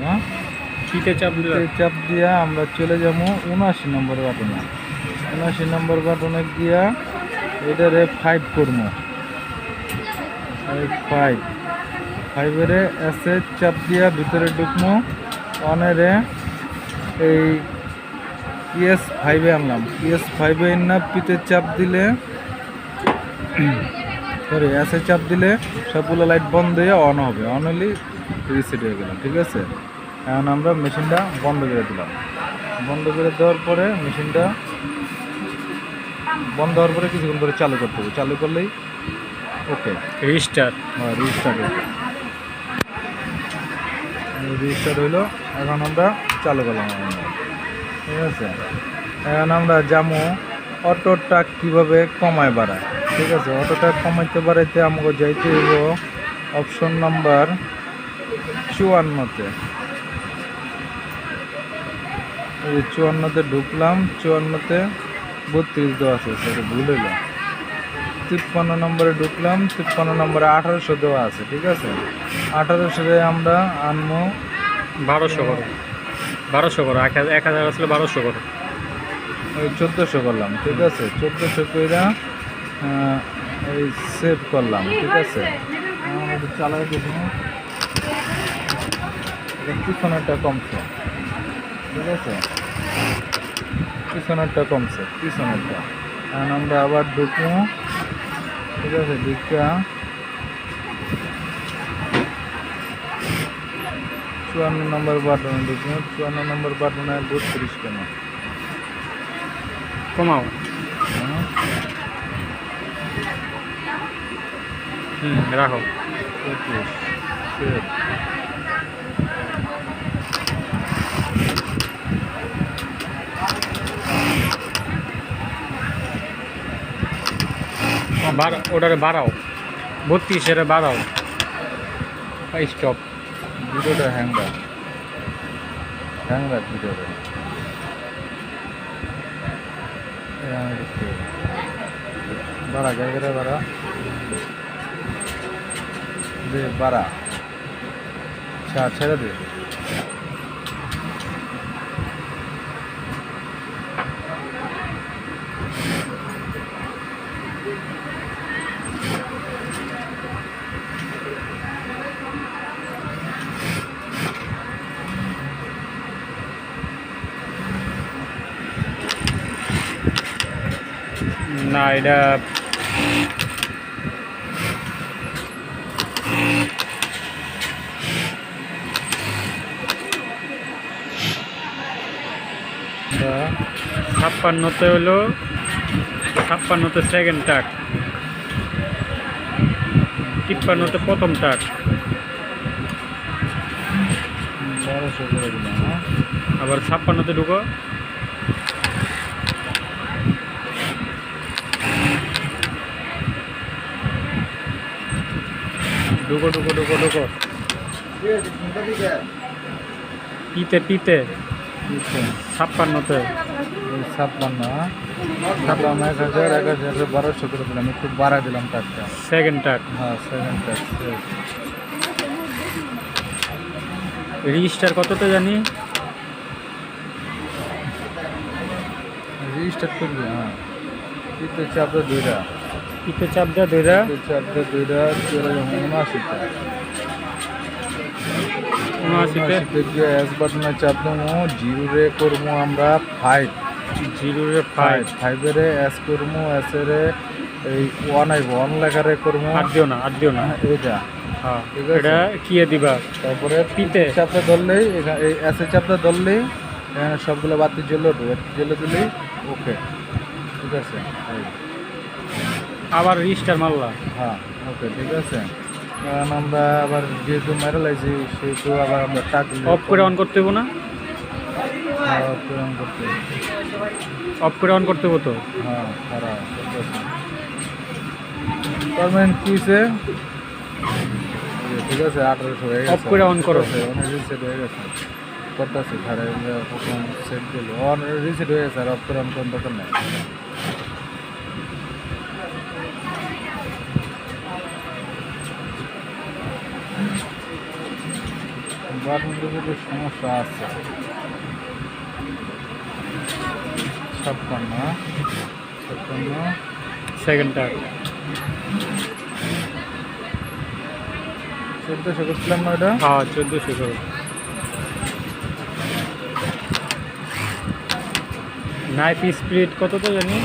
হ্যাঁ, ফিতে চাপ চাপ দিয়া আমরা চলে যাবো 79 নম্বর বাটনে। 79 নম্বর বাটনে গিয়া এটারে 5 করবো। 5 এসে চাপ দিয়া ভিতরে ঢুকবো। অনেরে এই PS5 আনলাম। PS5 না পিতে চাপ দিলে সরি এসে চাপ দিলে সবগুলো লাইট বন্ধ হয়ে অন হবে। অন হলে রিসেট হয়ে গেল। ঠিক আছে, এখন আমরা মেশিনটা বন্ধ করে দিলাম। বন্ধ করে দেওয়ার পরে মেশিনটা বন্ধ হওয়ার পরে কিছুক্ষণ পরে চালু করতে হবে। চালু করলেই ওকে রিস্টার্ট। হ্যাঁ, রিস্টার্ট হইলো। এখন আমরা চালু করলাম। ঠিক আছে, এখন আমরা যাবো অটোটা কীভাবে কমায় বাড়ায়। ঠিক আছে, অটোটা কমাইতে বাড়াইতে আমাকে যাইতে হইব অপশন নাম্বার 54-তে। এই 54-তে ঢুকলাম। 54-তে 32 দেওয়া আছে, সেটা ভুল হইল। 53 নম্বরে ঢুকলাম। 53 নম্বরে 1800 দেওয়া আছে। ঠিক আছে, 1800 আমরা আনবো 1200 করো। 1200 করো। 1000 আসলে 1200 করো। ওই 1400 করলাম। ঠিক আছে, 1400 কইরা এই সেভ করলাম। ঠিক আছে, আমাদের চালাই দেখুন পিছনেরটা কমছে। ঠিক আছে, পিছনেরটা কমছে। পিছনেরটা এখন আমরা আবার ঢুকবো। ঠিক আছে, ঢুকা 54 নম্বর বাটনে ঢুকবো। 54 নম্বর বাটনে 32 কেন কমাও। রাখো। 25 সেভ। ওটারে বাড়াও। 32-এর বাড়াও। স্টপ। ভিডিওটা হ্যাংরার ভিডিওটা বাড়া জায়গাটা বাড়া দে, বাড়া ছেড়ে দে। না, এটা বা 56-তে হলো 56-তে সেকেন্ড টাক, 53-তে প্রথম টাক। 1200 করে দিলাম। হ্যাঁ, আবার 56-তে ঢুকো। ঢুকো ঢুকো ঢুকো ঢুকো। পিতে 56-তে। 56 1200 করে দিলাম। একটু বাড়া দিলাম টাকটা। সেকেন্ড টাক। হ্যাঁ, সেকেন্ড টাক সেভ। রেজিস্টার কততে জানি? রেজিস্টার করবি। হ্যাঁ, পিতে চাপটা 2টা। পিতে চাপ দেওয়া 2টা। চাপটা 2টা চলে যাবো 79-তে। 79-তে গিয়ে এস বাটনে চাপ দেবো। 0-রে করবো আমরা 5। 0-রে 5। 5-এরে এস করবো। এসেরে এই 1 আইব। 1 লেখারে করবো। আর দিও না। এইটা হ্যাঁ, ঠিক আছে। এটা কি দিবা? তারপরে পিতে চাপটা ধরলেই এই এসে চাপটা ধরলেই এখানে সবগুলো বাতি জ্বলে উঠবে। জ্বলে দিলেই ওকে। ঠিক আছে, আবার রেজিস্টার মারলা? হ্যাঁ ওকে। ঠিক আছে, কারণ আমরা আবার যেহেতু মেরে লাইছি সেহেতু আবার আমরা টাক অফ করে অন করতে হবো না? অফ করে অন করতে হবে। অফ করে অন করতে হবো তো? হ্যাঁ, খারাপ। ঠিক আছে, পারমানেন্ট কিসে। ঠিক আছে, 1800 হয়ে গেছে। অফ করে অন করো। অনেক রিসেট হয়ে গেছে। করতেছি খারাপ সেট দিল। অন রিসেট হয়ে গেছে। আর অফ করে অন কোন দরকার নেই। বাটনটা যদি সমস্যা আছে 56 সেকেন্ডটা 1400 করছিলাম না ওটা হ্যাঁ 1400 করো। নাইফ স্পিড কত তো জানি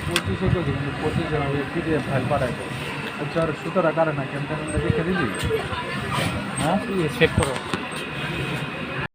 2500 করছি কিন্তু 2500 হবে PDF ফাইল পাঠাইতে আচ্ছা আর সুতরা কারণ না কেমন দেখে দিবি হ্যাঁ সেভ করো।